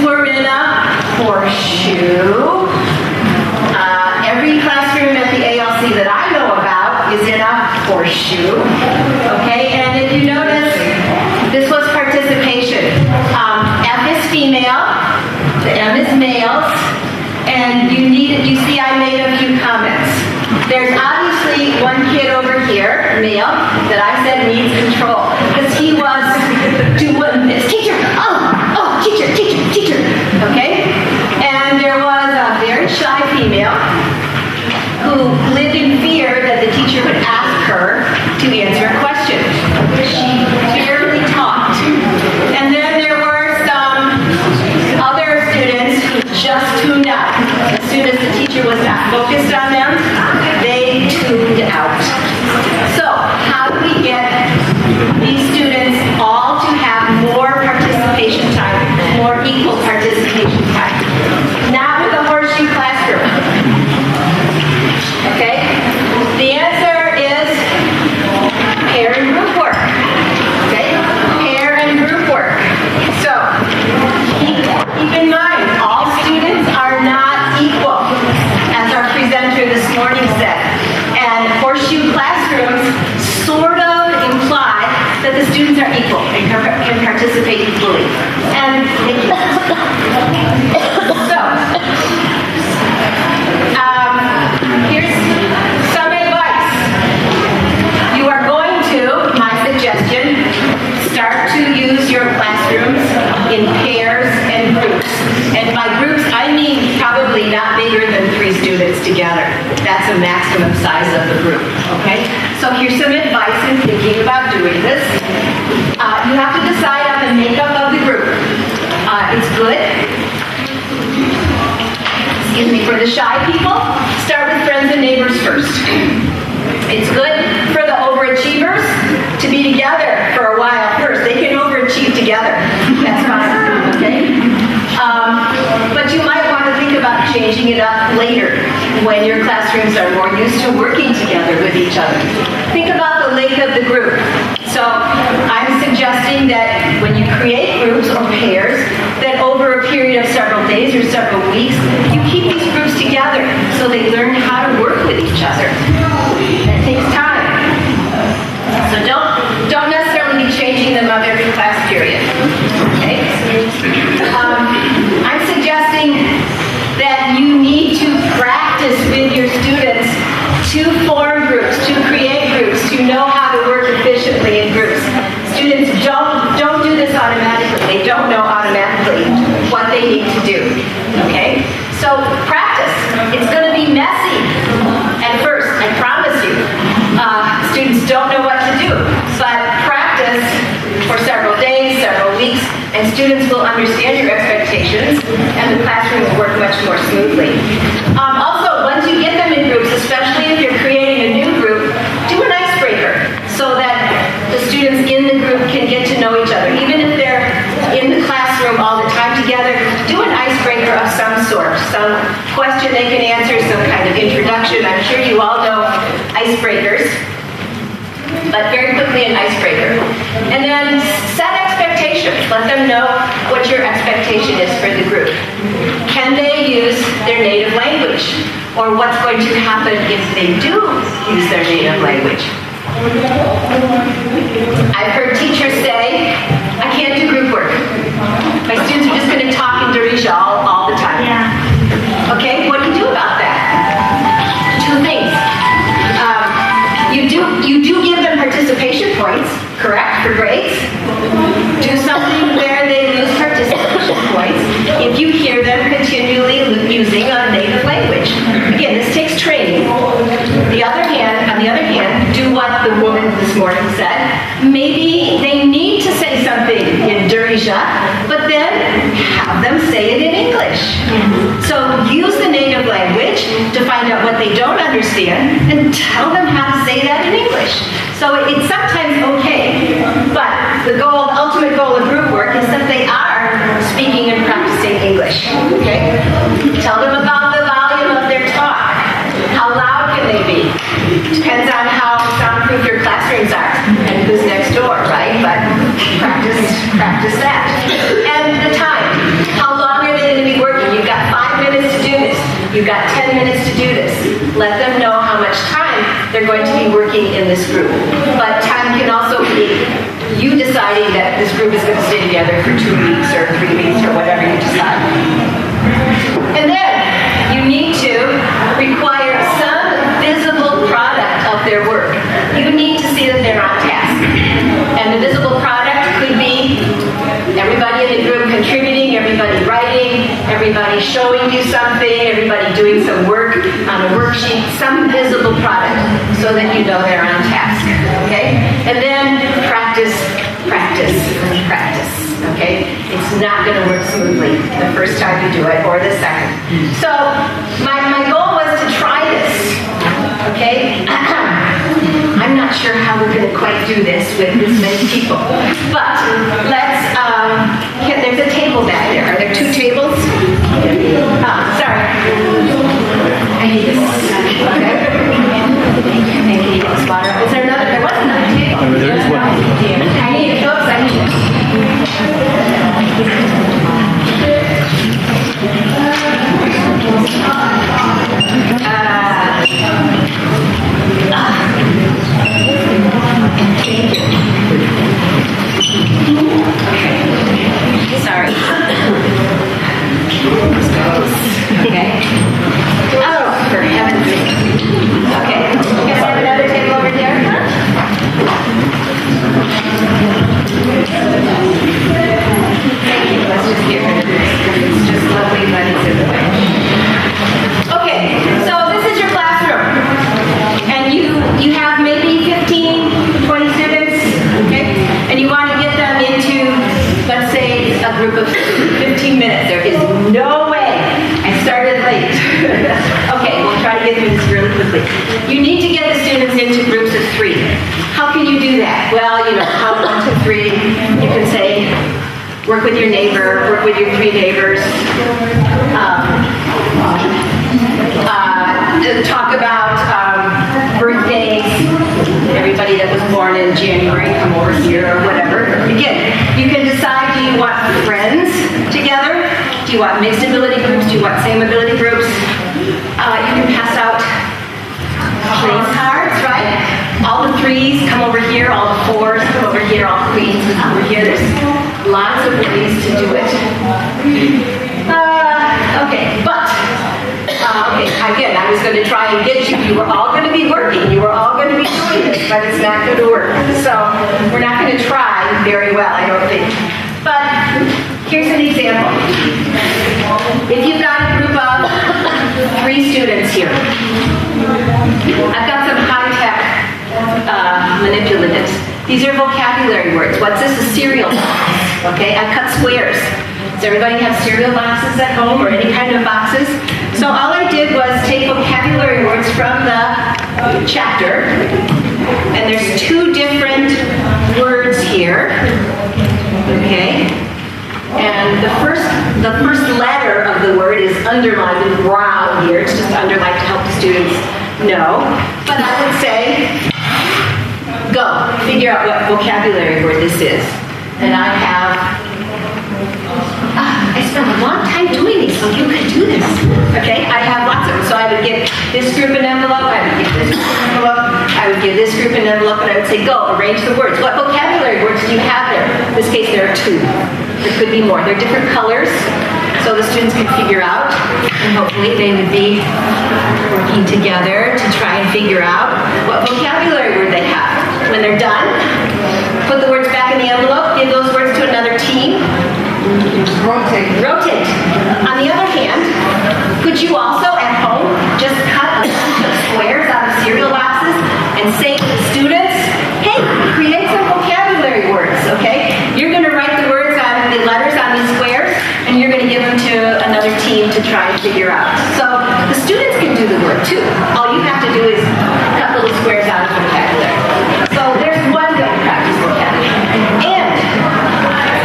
were in a horseshoe. Every classroom at the ALC that I know about is in a horseshoe. Okay, and if you notice, this was participation. F is female, the M is males, and you see I made a few comments. There's obviously one kid over here, male, that I said needs control, because he was doing this. Teacher, oh, teacher, teacher, teacher, okay? And there was a very shy female who lived in fear that the teacher would ask her to answer a question. She barely talked. And then there were some other students who just tuned out. As soon as the teacher was not focused on them, they tuned out. So, how do we get these students all to have more participation time, more equal participation time? Not with a horseshoe classroom. Okay? The answer is pair and group work. Okay? Pair and group work. So, keep in mind, all students are not equal, as our presenter this morning said. And horseshoe classrooms sort of imply that the students are equal and can participate equally. And so, here's some advice. You are going to, my suggestion, start to use your classrooms in pairs and groups. And by groups, I mean probably not bigger than 3 students together. That's the maximum size of the group, okay? So here's some advice in thinking about doing this. You have to decide on the makeup of the group. It's good. Excuse me, for the shy people, start with friends and neighbors first. It's good for the overachievers to be together for a while first. They can overachieve together. That's fine, okay? But you might want to think about changing it up later when your classrooms are more used to working together with each other. Think about the length of the group. So I'm suggesting that when you create groups or pairs, that over a period of several days or several weeks, you keep these groups together so they learn how to work with each other. That takes time. So don't necessarily be changing them up every class period. Okay? I'm suggesting that you need to practice with your students to form groups, to create groups, to know how to work efficiently in groups. Students don't do this automatically. They don't know automatically what they need to do. Okay? So practice. It's going to be messy at first, I promise you. Students don't know what to do, but practice for several days, several weeks, and students will understand your expectations, and the classroom will work much more smoothly. Also, once you get them in groups, especially if you're creating a new group, do an icebreaker so that the students in the group can get to know each other. Even if they're in the classroom all the time together, do an icebreaker of some sort, some question they can answer, some kind of introduction. I'm sure you all know icebreakers, but very quickly an icebreaker. And then set expectations. Let them know what your expectation is for the group. Can they use their native language? Or what's going to happen if they do use their native language? I've heard teachers say, I can't do group work. My students are just going to talk in Darija all the time. Yeah. Okay, what do you do about that? 2 things. You do give them participation points, correct, for grades. Do something where they lose participation points if you hear them continually using a native language. Again, this takes training. On the other hand, do what the woman this morning said. Maybe they need to say something in Darija, but then have them say it in English. So use the native language to find out what they don't understand and tell them how to say that in English. So it's sometimes okay, but the ultimate goal of group work is that they are speaking and practicing English. Okay? Tell them about the volume of their talk. How loud can they be? Depends on how soundproof your classrooms are and who's next door, right? But practice that. And the time. How long going to be working in this group. But time can also be you deciding that this group is going to stay together for 2 weeks or 3 weeks or whatever you decide. And then you need to require some visible product of their work. You need to see that they're on task. And the visible product could be everybody in the group contributing, everybody writing, everybody showing you something, everybody doing some work on a worksheet, some visible product so that you know they're on task, okay? And then practice, practice, practice, okay? It's not going to work smoothly the first time you do it or the second. So my goal was to try this, okay? I'm not sure how we're going to quite do this with this many people, but let's, there's a table back there. Are there 2 tables? Sorry. I need this. Okay. Thank you. Get this water. Is there another? There was another table. There is one. I need it. Oops, I need Sorry. Okay. Oh, for heaven's sake. Okay. You guys have another table over there? Thank you. Let's just get rid of this. It's just lovely, but it's in the way. Okay. So this is your classroom. And you have maybe 15, 20 students, okay? And you want to get them into, let's say, a group of 15 minutes. There is no way. I started late. Okay, we'll try to get through this really quickly. You need to get the students into groups of 3. How can you do that? Well, count 1 to 3. You can say, work with your neighbor, work with your 3 neighbors. Talk about birthdays. Everybody that was born in January, come over here or whatever. Again, you can decide, do you want friends together? Do you want mixed ability groups? Do you want same ability groups? You can pass out place cards, right? All the 3s come over here, all the 4s come over here, all the queens come over here. There's lots of ways to do it. Okay, but again, I was going to try and get you. You were all going to be working. You were all going to be doing this, but it's not going to work. So we're not going to try very well, I don't think. But here's an example. If you've got a group of 3 students here, I've got some high-tech manipulatives. These are vocabulary words. What's this? A cereal box. Okay, I cut squares. Does everybody have cereal boxes at home or any kind of boxes? So all I did was take vocabulary words from the chapter, and there's 2 different words here, okay? And the first letter of the word is underlined in brown here. It's just underlined to help the students know. But I would say, go, figure out what vocabulary word this is. And I have I spent a long time doing these, so you could do this. Okay, I have lots of them. So I would give this group an envelope, I would give this group an envelope, I would give this group an envelope, and I would say, go, arrange the words. What vocabulary words do you have there? In this case, there are 2. There could be more. They're different colors, so the students can figure out, and hopefully they would be working together to try and figure out what vocabulary word they have. When they're done, put the words back in the envelope, give those words to another team. Rotate. Rotate. On the other hand, could you also at home just cut a bunch of squares out of cereal boxes and say to the students, hey, create some vocabulary words, okay? You're going to write the words on the letters on these squares, and you're going to give them to another team to try and figure out. So the students can do the work too. All you have to do is cut little squares out of vocabulary. So there's one way to practice vocabulary. And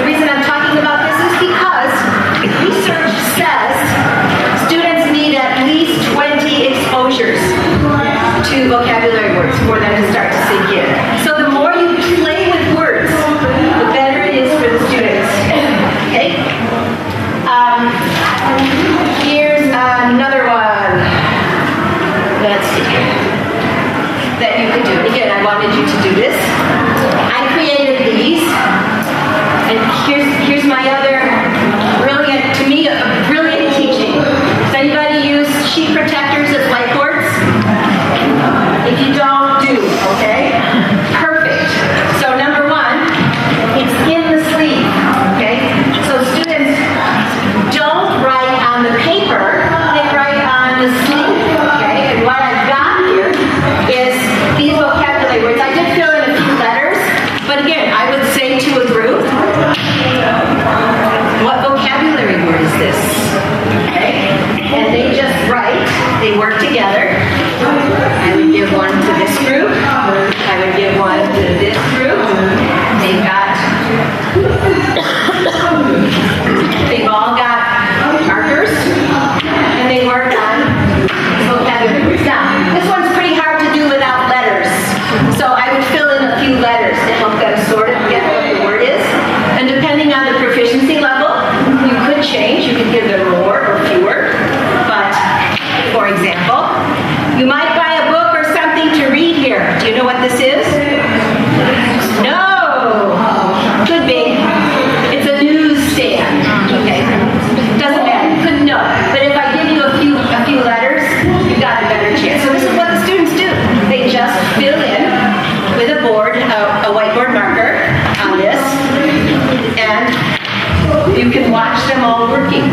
the reason I'm talking about this is because research says students need at least 20 exposures to vocabulary words for them to start to sink in. So the more you play with words, the better it is for the students. Okay? Here's another one. Let's see. That I wanted you to do this. I created these. And here's my other brilliant, to me, a brilliant teaching. Does anybody use sheet protectors as whiteboards? If you don't, do, okay? Perfect. So number one, it's in the sleeve, okay? So students don't write on the paper, they write on the sleeve, okay? And what I've got here is these vocabulary words. I did fill in a few letters, but again, I would say to a group, what vocabulary word is this? Okay? And they just write, they work together. I would give one to this group. I would give one to this group. They've all got markers, and they work on vocabulary words. Now, this one's pretty hard to do without letters, so I would fill in a few letters to help them sort of get what the word is. And depending on the proficiency level, you could change. You could give them more or fewer. But, for example, you might buy a book or something to read here. Do you know what this is? No! Could be. It's a newsstand. Okay. Doesn't matter. You couldn't know. But if I give you a few letters, you've got a better chance. So this is what the students do. They just fill in with a board, a whiteboard marker on this, and you can watch them all working.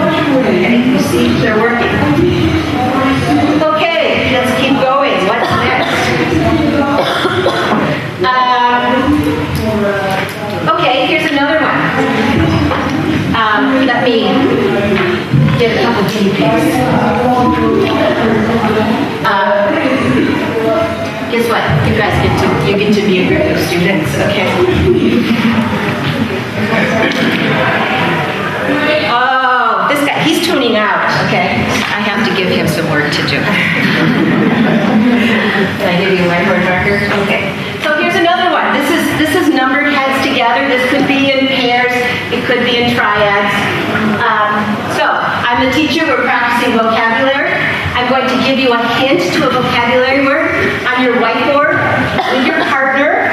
Okay. You see, they're working. Okay. Let's keep going. What's next? Okay, here's another one. Let me get a couple guinea pigs. Guess what? You guys get to be a group of students, okay? Oh, this guy, he's tuning out, okay? I have to give him some work to do. Can I give you a whiteboard marker? Okay. So here's another one. This is numbered heads together. This could be in pairs. It could be in triads. So I'm the teacher. We're practicing vocabulary. I'm going to give you a hint to a vocabulary word on your whiteboard with your partner.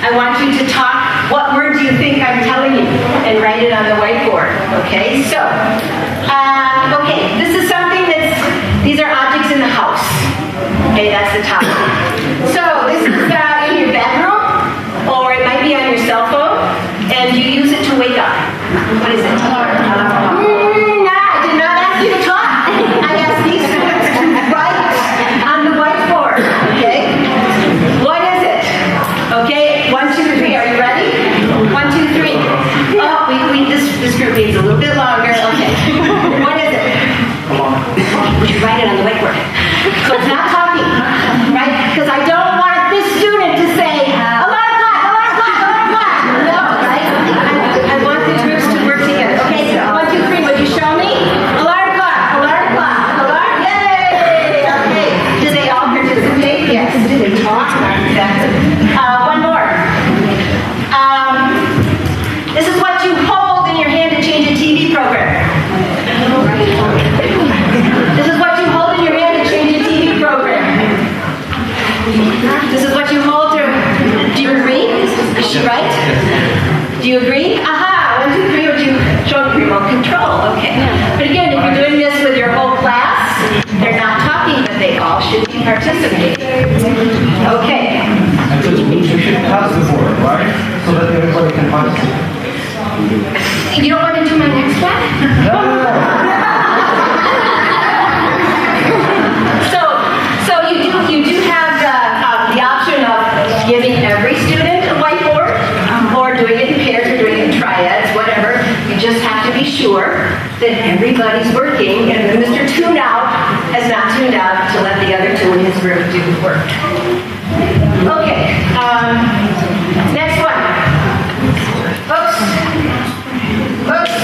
I want you to talk. What word do you think I'm telling you? And write it on the whiteboard. Okay. So, okay. This is something these are objects in the house. Okay, that's the topic. So this is in your bedroom, or it might be on your cell phone, and you use it to wake up. What is it? I did not ask you to talk. I asked these students to write on the whiteboard. Okay? What is it? Okay, 1, 2, 3. Are you ready? 1, 2, 3. Oh, this group needs a little bit longer. Okay. What is it? Would you write it on the whiteboard? So it's not talking, right? Because I don't want this student to say, alarm clock, alarm clock, alarm clock. No, right? I want the groups to work together. Okay, 1, 2, 3, would you show me? Alarm clock, alarm clock, alarm, yay! Okay, do they all participate? Yes. Do they talk? Exactly. One more. This is what you hold in your hand to change a TV program. This is what you hold in your hand to change a TV program. This is what you hold to. Do you agree? Is she right? Do you agree? Aha! 1, 2, 3. Would you show me remote control? Okay. But again, if you're doing this with your whole class, they're not talking, but they all should be participating. Okay. You should pass the board, right? So that everybody can participate. You don't want to do my next one? So you do have the option of giving every student a whiteboard, or doing it in pairs, or doing it in triads, whatever. You just have to be sure that everybody's working, and that Mr. Tune Out has not tuned out to let the other two in his group do the work. Okay. Next one. Oops. Oops.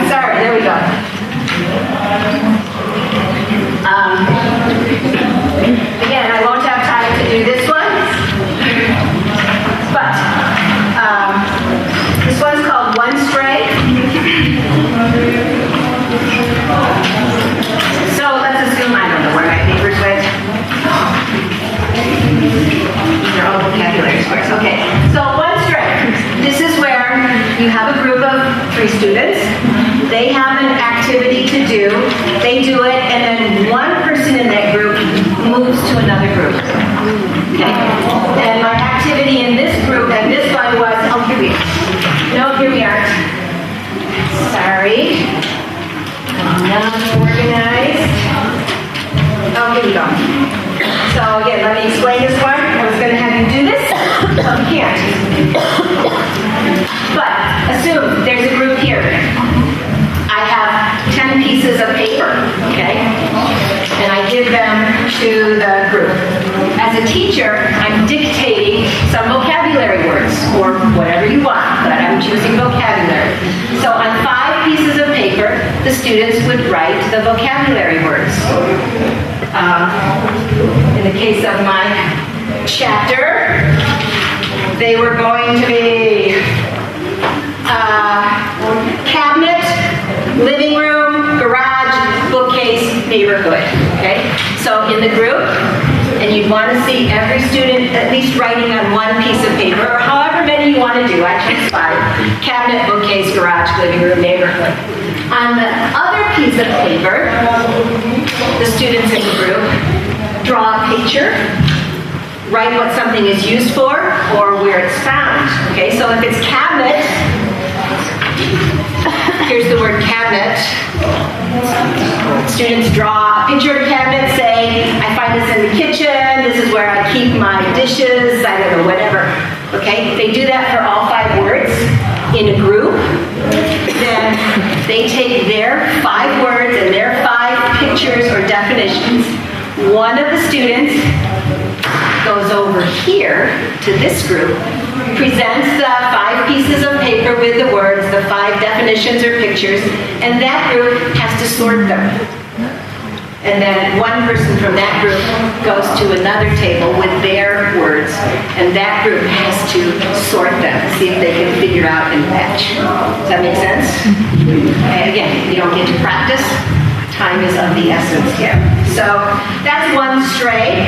Sorry, there we go. Again, I won't have time to do this one, but this one's called One Stray. So let's assume I don't know where my papers went. and then one person in that group moves to another group. Okay? And my activity in this group, and this one was, oh, here we are. No, here we aren't. Sorry. Not organized. Oh, here we go. So again, let me explain this one. I was going to have you do this, but you can't. But assume there's a group here. I have 10 pieces of paper, okay? And I give them to the group. As a teacher, I'm dictating some vocabulary words, or whatever you want, but I'm choosing vocabulary. So on 5 pieces of paper, the students would write the vocabulary words. In the case of my chapter, they were going to be cabinet, living room, garage, bookcase, neighborhood. Okay? So in the group, and you'd want to see every student at least writing on one piece of paper, or however many you want to do. I choose 5. Cabinet, bookcase, garage, living room, neighborhood. On the other piece of paper, the students in the group draw a picture, write what something is used for, or where it's found. Okay, so if it's cabinet, here's the word cabinet. Students draw a picture of a cabinet, say, I find this in the kitchen, this is where I keep my dishes, I don't know, whatever. Okay, they do that for all 5 words in a group. Then they take their 5 words and their 5 pictures or definitions. One of the students goes over here to this group, presents the 5 pieces of paper with the words, the 5 definitions or pictures, and that group has to sort them. And then one person from that group goes to another table with their words, and that group has to sort them, see if they can figure out and match. Does that make sense? And again, you don't get to practice. Time is of the essence here. So that's one stray.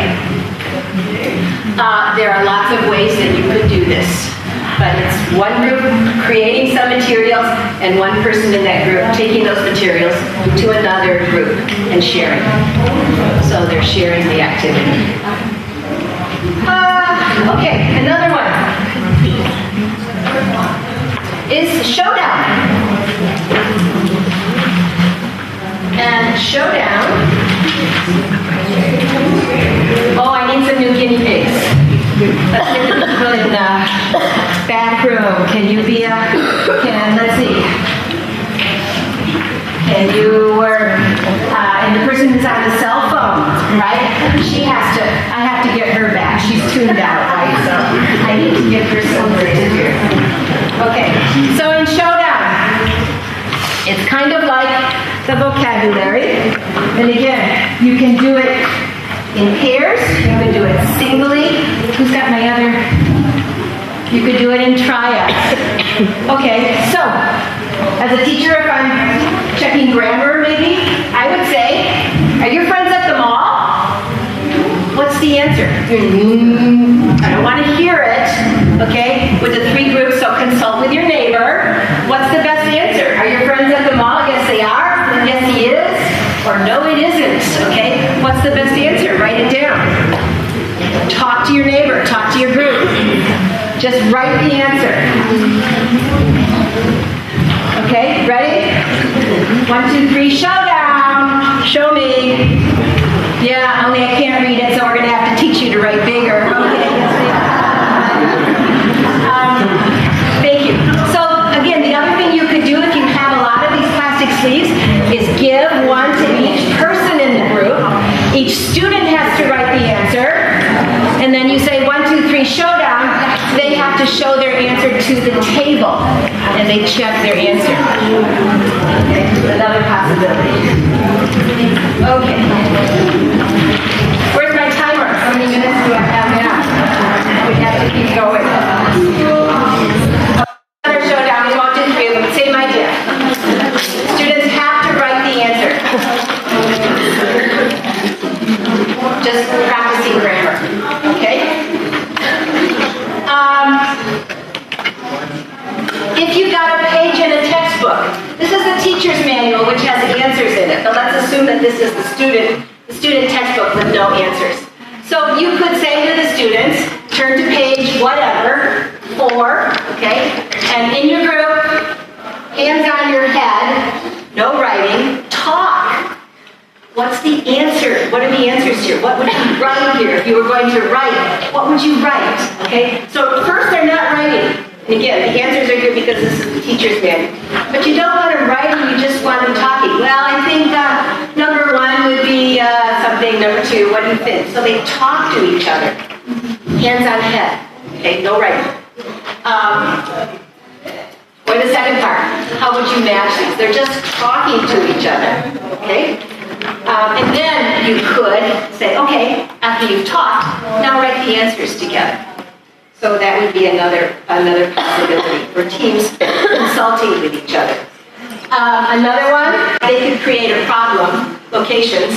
There are lots of ways that you could do this, but it's one group creating some materials and one person in that group taking those materials to another group and sharing. So they're sharing the activity. Okay, another one is showdown. And showdown. Oh, I need some new guinea pigs. Let's get the people in the back room. Can you be let's see. And you were, and the person who's on the cell phone, right? I have to get her back. She's tuned out, right? So I need to get her situated here. Okay, so in showdown, it's kind of like the vocabulary. And again, you can do it in pairs, you can do it singly. Who's got my other? You could do it in triads. Okay, so as a teacher, if I'm checking grammar maybe, I would say, are your friends at the mall? What's the answer? I don't want to hear it. Okay, with the 3 groups, so consult with your neighbor. What's the best answer? Are your friends at the mall? Yes, they are. Yes, he is. Or no, it isn't. Okay, what's the best answer? Write it down. Talk to your neighbor. Talk to your group. Just write the answer. Okay, ready? 1, 2, 3, showdown. Show me. Yeah, only I can't read it, so we're going to have to teach you to write bigger. Okay. Thank you. So again, the other thing you could do if you have a lot of these plastic sleeves is give one to each person in the group. Each student has to write the answer. And then you say 1, 2, 3, showdown. They have to show their answer to the table. And they check their answer. Okay, another possibility. Okay. Where's my timer? How many minutes do I have now? We have to keep going. Another showdown. We won't do 3 of them. Same idea. Students have to write the answer. Just practicing grammar. Okay? If you got a page in a textbook, this is the teacher teacher's manual, which has answers in it. But let's assume that this is the student textbook with no answers. So you could say to the students, turn to page whatever, 4, okay? And in your group, hands on your head, no writing, talk. What's the answer? What are the answers here? What would you write here? If you were going to write, what would you write? Okay? So first they're not writing. And again, the answers are good because this is the teacher's manual. But you don't want them writing, you just want them talking. Well, I think number 1 would be something, number 2, what do you think? So they talk to each other. Hands on head. Okay, no writing. Or the second part, how would you match these? They're just talking to each other. Okay? And then you could say, okay, after you've talked, now write the answers together. So that would be another possibility for teams consulting with each other. Another one, they could create a problem, locations.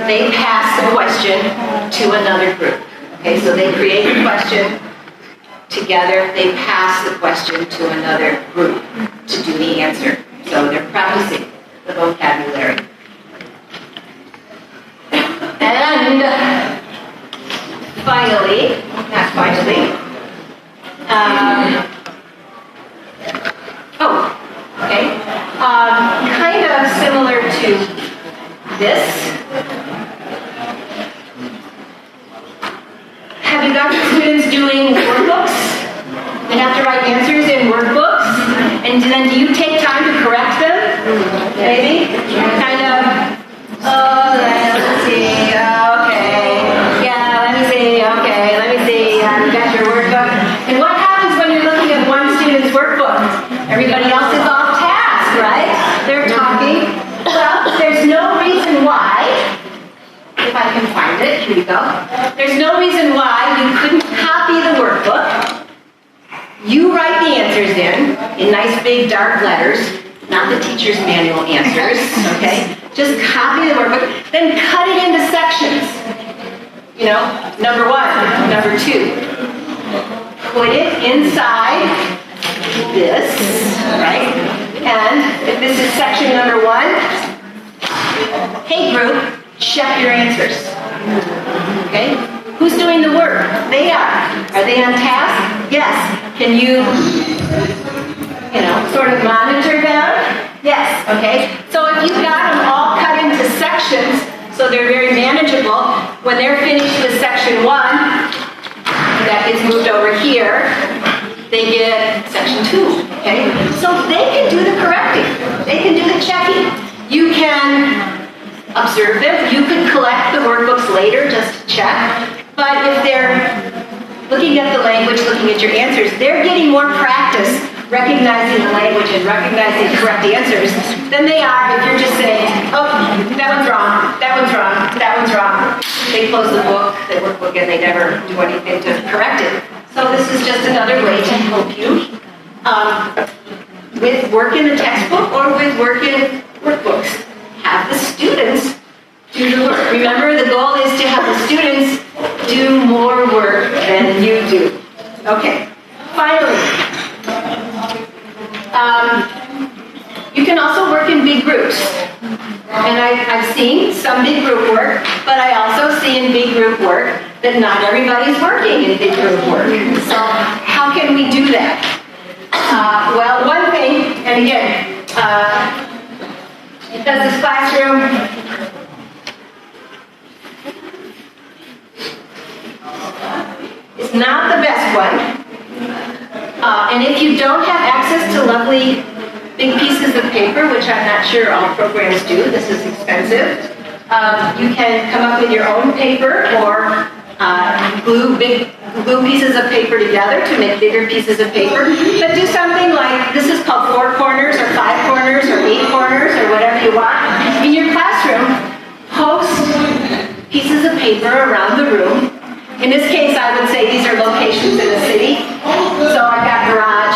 They pass the question to another group. Okay, so they create a question together, they pass the question to another group to do the answer. So they're practicing the vocabulary. And finally, kind of similar to this. Have you got your students doing workbooks? They have to write answers in workbooks, and then do you take time to correct them? Maybe? Kind of, let's see, okay. Yeah, let me see, okay, let me see. You got your workbook. And what happens when you're looking at one student's workbook? Everybody else is off task, right? They're talking. Well, there's no reason why, if I can find it, here we go. There's no reason why you couldn't copy the workbook. You write the answers in nice big dark letters, not the teacher's manual answers, okay? Just copy the workbook, then cut it into sections. You know, number 1, number 2. Put it inside this, right? And if this is section number 1, hey group, check your answers. Okay? Who's doing the work? They are. Are they on task? Yes. Can you sort of monitor them? Yes. Okay? So if you've got them all cut into sections, so they're very manageable, when they're finished with section 1, that gets moved over here, they get section 2. Okay? So they can do the correcting. They can do the checking. You can observe them. You could collect the workbooks later just to check. But if they're looking at the language, looking at your answers, they're getting more practice recognizing the language and recognizing correct answers than they are if you're just saying, oh, that one's wrong, that one's wrong, that one's wrong. They close the book, the workbook, and they never do anything to correct it. So this is just another way to help you with work in the textbook or with work in workbooks. Have the students do the work. Remember, the goal is to have the students do more work than you do. Okay. Finally, you can also work in big groups. And I've seen some big group work, but I also see in big group work that not everybody's working in big group work. So how can we do that? Well, one thing, and again, because this classroom is not the best one, and if you don't have access to lovely big pieces of paper, which I'm not sure all programs do, this is expensive, you can come up with your own paper or glue pieces of paper together to make bigger pieces of paper. But do something like, this is called 4 corners or 5 corners or 8 corners or whatever you want. In your classroom, post pieces of paper around the room. In this case, I would say these are locations in the city. So I've got garage,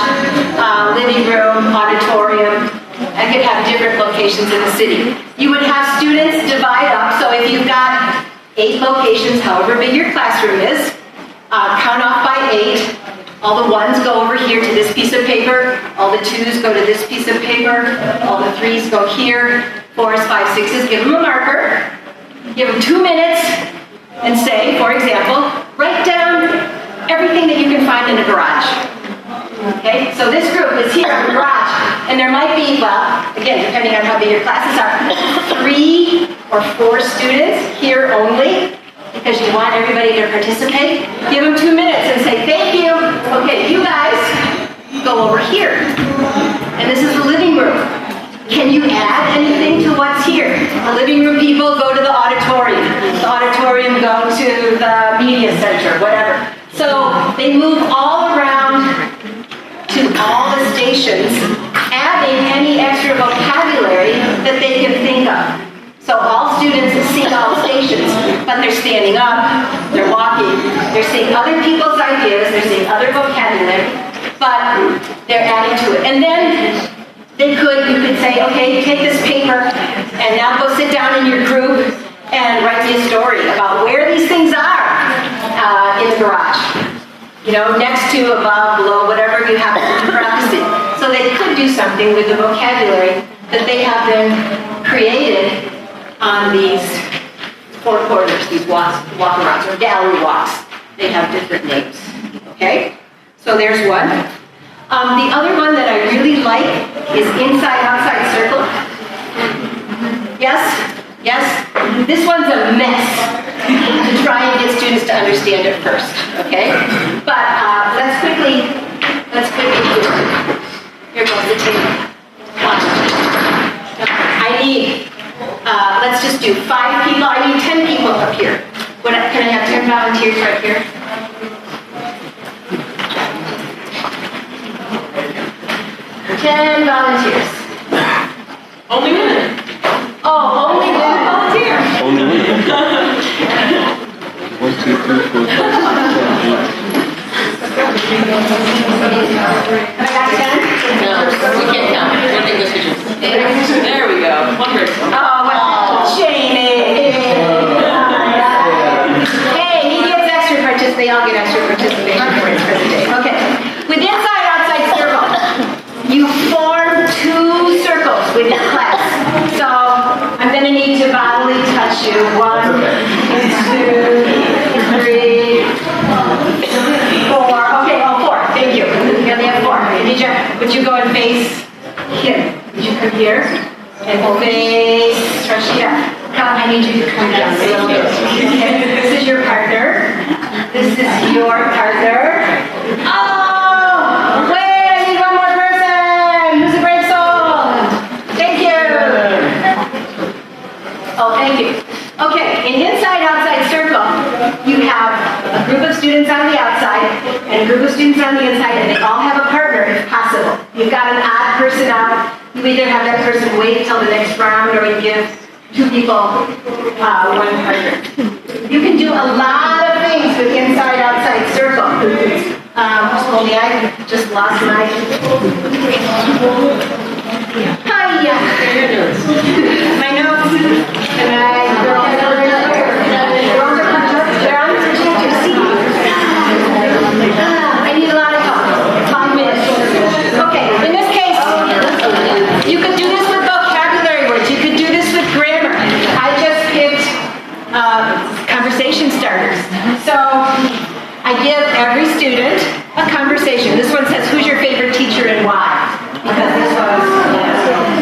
living room, auditorium. I could have different locations in the city. You would have students divide up. So if you've got 8 locations, however big your classroom is, count off by 8. All the ones go over here to this piece of paper. All the twos go to this piece of paper. All the threes go here. Fours, fives, sixes, give them a marker. Give them 2 minutes and say, for example, write down everything that you can find in the garage. Okay, so this group is here in the garage, and there might be, well, again, depending on how big your classes are, 3 or 4 students here only, because you want everybody to participate. Give them 2 minutes and say, thank you. Okay, you guys go over here. And this is the living room. Can you add anything to what's here? The living room people go to the auditorium. The auditorium go to the media center, whatever. So they move all around to all the stations, adding any extra vocabulary that they can think of. So all students see all the stations, but they're standing up, they're walking, they're seeing other people's ideas, they're seeing other vocabulary, but they're adding to it. And then you could say, okay, take this paper and now go sit down in your group and write me a story about where these things are in the garage. You know, next to, above, below, whatever you happen to be practicing. So they could do something with the vocabulary that they have been created on these 4 corners, these walk-arounds, or gallery walks. They have different names, okay? So there's one. The other one that I really like is inside-outside circle. Yes? Yes? This one's a mess to try and get students to understand it first, okay? But let's quickly do it. Here goes the table. 1. I need, let's just do 5 people. I need 10 people up here. Can I have 10 volunteers right here? Volunteers. Only women. Oh, only one volunteer. Only women. 1, 2, 3, 4, 5, 6, 7, 8. I got 10? No, we can't count. We'll take those pictures. There we go. 1 person. Oh, well, Jamie. Hey, he gets extra participation. They all get extra participation points for the day. Okay. With inside-outside circle, you form 2 circles with your class. So I'm going to need to bodily touch you. 1, 2, 3, 4. Okay, 4. Thank you. You only have 4. Would you go and face here? Would you come here and face Rashida? I need you to come down a little bit. Okay. This is your partner. This is your partner. Oh, wait! I need one more person. Who's a brave soul? Thank you. Oh, thank you. Okay, in inside-outside circle, you have a group of students on the outside and a group of students on the inside, and they all have a partner if possible. You've got an odd person out. You either have that person wait until the next round, or you give 2 people 1 partner. You can do a lot of things with inside-outside circle. Only I just lost my... Hiya! My notes. And they're on the projector. See? I need a lot of help. 5 minutes. Okay, in this case, you could do this with vocabulary words. You could do this with grammar. I just picked conversation starters. So I give every student a conversation. This one says, who's your favorite teacher and why? Because this was...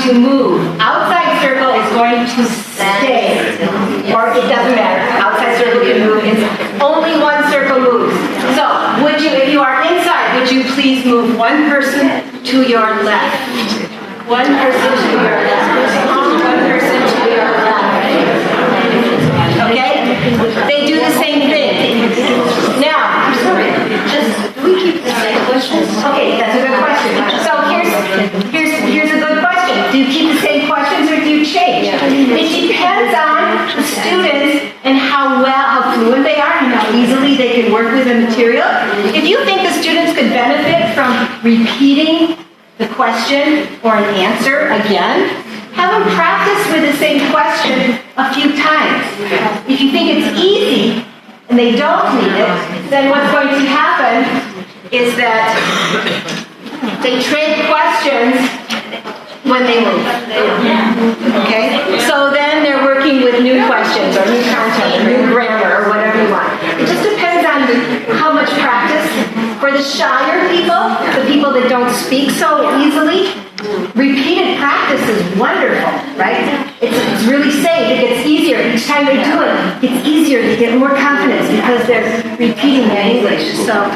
to move. Outside circle is going to stay. Or it doesn't matter. Outside circle can move. Only one circle moves. So, would you, if you are inside, would you please move one person to your left? One person to your left. One person to your left. Okay? They do the same thing. Now, I'm sorry. Do we keep the same questions? Okay, that's a good question. So here's a good question. Do you keep the same questions or do you change? It depends on the students and how fluent they are and how easily they can work with the material. If you think the students could benefit from repeating the question or an answer again, have them practice with the same question a few times. If you think it's easy and they don't need it, then what's going to happen is that they trade questions when they move. Okay? So then they're working with new questions or new content or new grammar or whatever you want. It just depends on how much practice. For the shyer people, the people that don't speak so easily, repeated practice is wonderful, right? It's really safe. It gets easier. Each time they do it, it's easier to get more confidence because they're repeating their English. So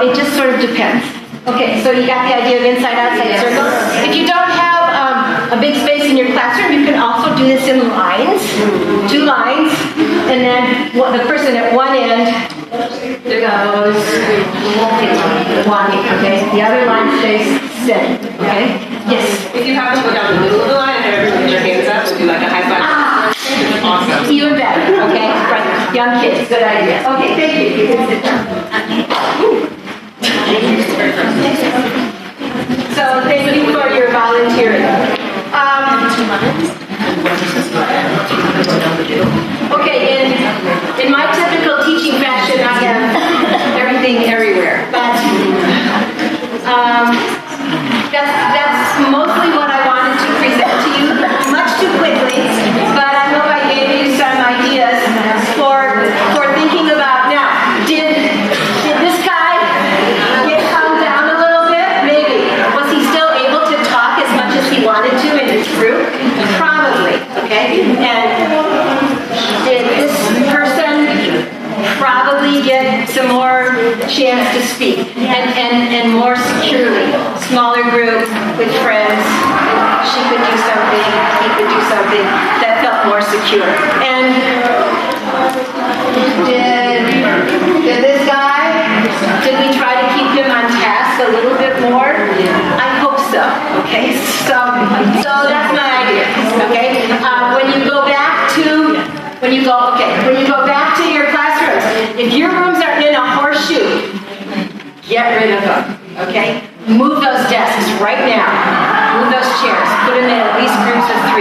it just sort of depends. Okay, so you got the idea of inside-outside circles. If you don't have a big space in your classroom, you can also do this in lines, 2 lines, and then the person at one end goes walking, okay? The other line stays steady, okay? Yes? If you have to go down the middle of the line and everybody put their hands up, we'll do like a high five. Awesome. Even better, okay? Right, young kids, good idea. Okay, thank you. You can sit down. So thank you for your volunteering. Okay, in my typical teaching fashion, I have everything everywhere. But that's mostly what I wanted to present to you, much too quickly. But I hope I gave you some ideas for thinking about. Now, did this guy get calmed down a little bit? Maybe. Was he still able to talk as much as he wanted to in his group? Probably. Okay. And did this person probably get some more chance to speak and more securely? Smaller group with friends. She could do something. He could do something that felt more secure. And did this guy, did we try to keep him on task a little bit more? I hope so, okay? So that's my idea, okay? When you go back to your classrooms, if your rooms are in a horseshoe, get rid of them, okay? Move those desks right now. Move those chairs. Put them in at least groups of 3.